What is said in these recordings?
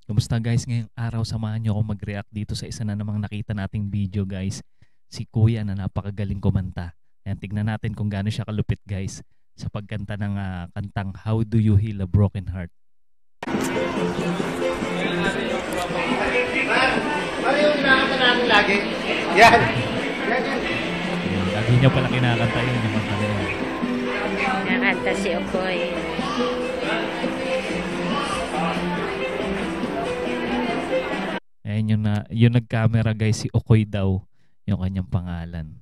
Kumusta guys? Ngayong araw samahan niyo ako mag-react dito sa isa na namang nakita nating video guys. Si Kuya na napakagaling kumanta. Ayan, tignan natin kung gaano siya kalupit guys sa pagkanta ng kantang How Do You Heal a Broken Heart. Ano yung nakakanta natin lagi? Yan. Ayan, lagi niya pala kinakanta yun yung kanta na yun. Nakanta si Okoy. Ayan yung nag-camera guys, si Okoy daw yung kanyang pangalan.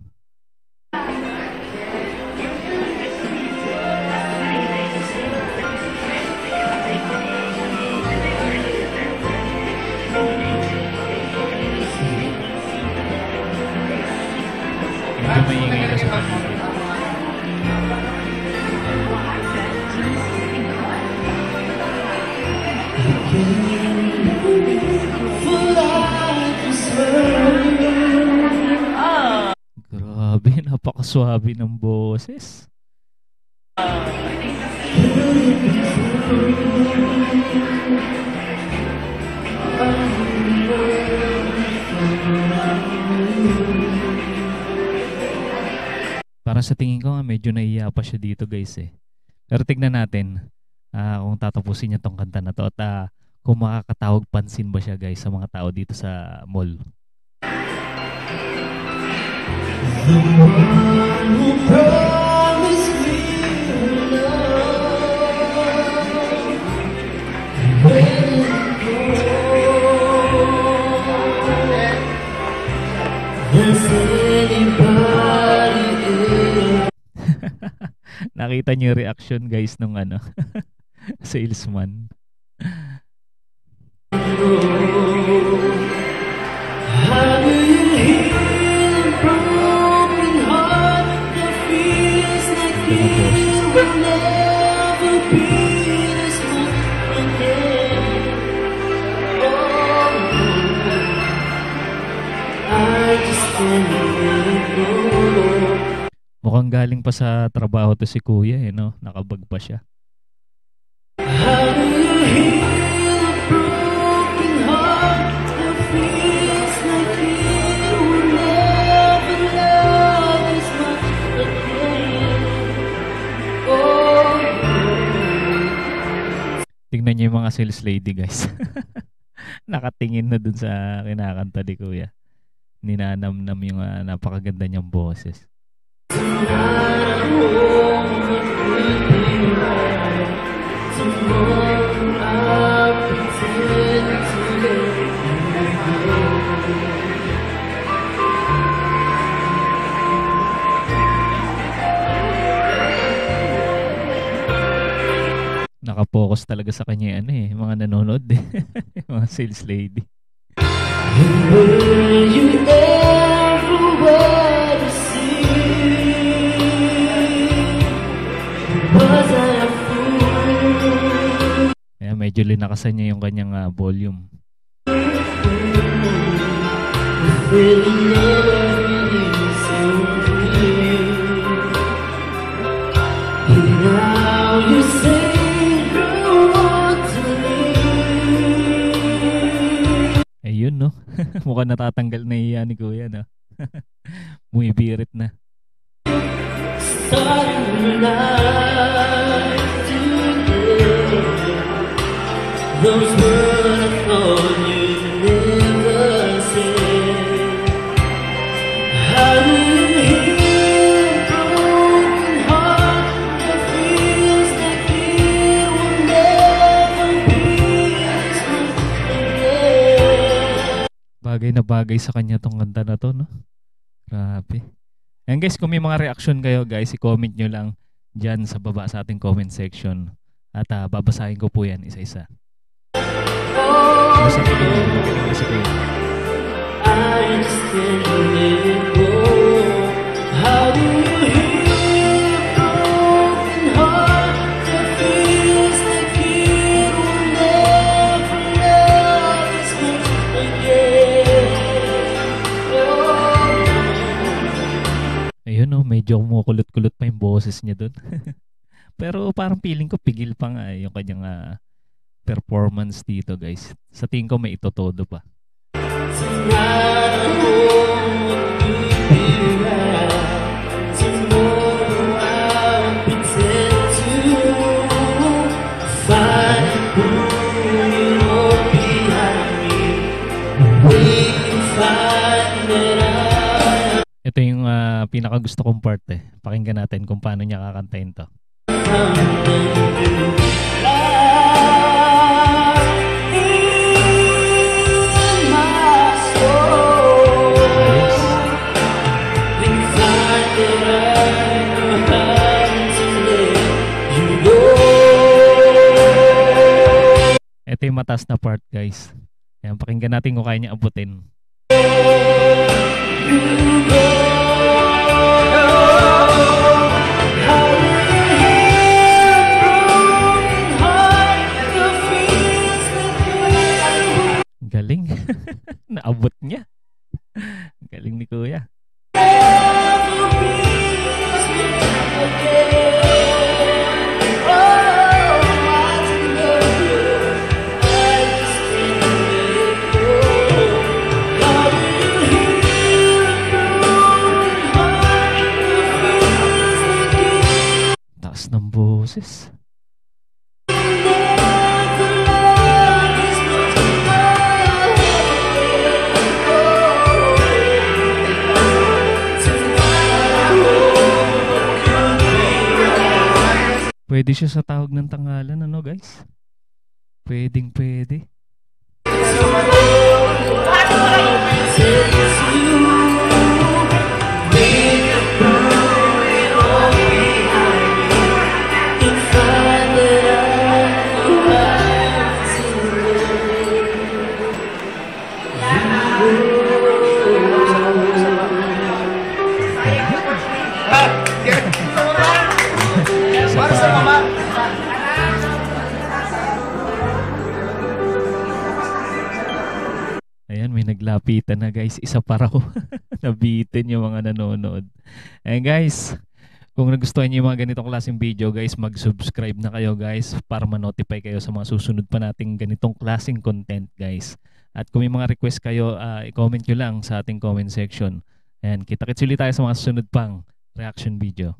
Medyo maingay ka sa paligid. Grabe, napakaswabe ng boses. Parang sa tingin ko nga medyo naiiya pa siya dito guys eh. Pero tignan natin kung tatapusin niya tong kanta na to at kung makakatawag pansin ba siya guys sa mga tao dito sa mall. The one who promised me love, when there's anybody else. Nakita niyo yung reaction guys nung salesman. How do you heal a broken heart that feels like Ganun it boses. will never be this much again? Oh, I just can't let it go. Mukhang galing pa sa trabaho to si Kuya eh, no? Nakabag pa siya. How do you heal a broken heart that feels like it will never love as much again? Oh, Tingnan niyo yung mga sales lady guys. Nakatingin na dun sa kinakanta ni Kuya. Ninanamnam yung napakaganda niyang boses. tonight I want what could be right. Tomorrow I pretend to let you go. Nakapokus talaga sa kanya yung mga nanonood eh. Yung mga sales lady. Were you ever where to see? Was I a fool? Kaya medyo linakasan niya yung kanyang volume. Really never really so real. And now you say you want to leave. Ayun no. Mukhang natatanggal na iya ni Kuya no. Bumibirit na. Starting life today. Those words I thought you'd never say. How do you heal a broken heart that feels like it will never be this much again? Bagay na bagay sa kanya tong kanta na to no. Grabe. Ayan guys, kung may mga reaction kayo guys, i-comment nyo lang dyan sa baba sa ating comment section. At babasahin ko po yan isa-isa. Basta tingin nyo, magaling na si Kuya. I just can't let it go. How do you heal a broken heart that feels like it will never love as much again? Oh, Ayun no, medyo kumukulot-kulot pa yung boses niya doon. Pero parang feeling ko pigil pa nga yung kanyang performance dito guys. Sa tingin ko may itotodo pa. Tonight I won't figure out. Tomorrow I'll pretend to find who you are behind me. We can find that Ito yung pinakagusto kong part eh. Pakinggan natin kung paano niya kakantahin to. Ito yung mataas na part guys. Ayan, pakinggan natin kung kaya niya abutin. Galing. Naabot niya. Galing ni Kuya. Taas ng boses. Pwede siya sa tawag ng tanghalan, ano guys? Pwedeng pwede. Para sa mama. Ayan, may naglapitan na guys. Isa pa raw. Nabitin yung mga nanonood. Ayan guys, kung nagustuhan niyo yung mga ganitong klaseng video guys, mag-subscribe na kayo guys para ma-notify kayo sa mga susunod pa nating ganitong klaseng content guys. At kung may mga request kayo, i-comment nyo lang sa ating comment section. Ayan, kita-kits ulit tayo sa mga susunod pang reaction video.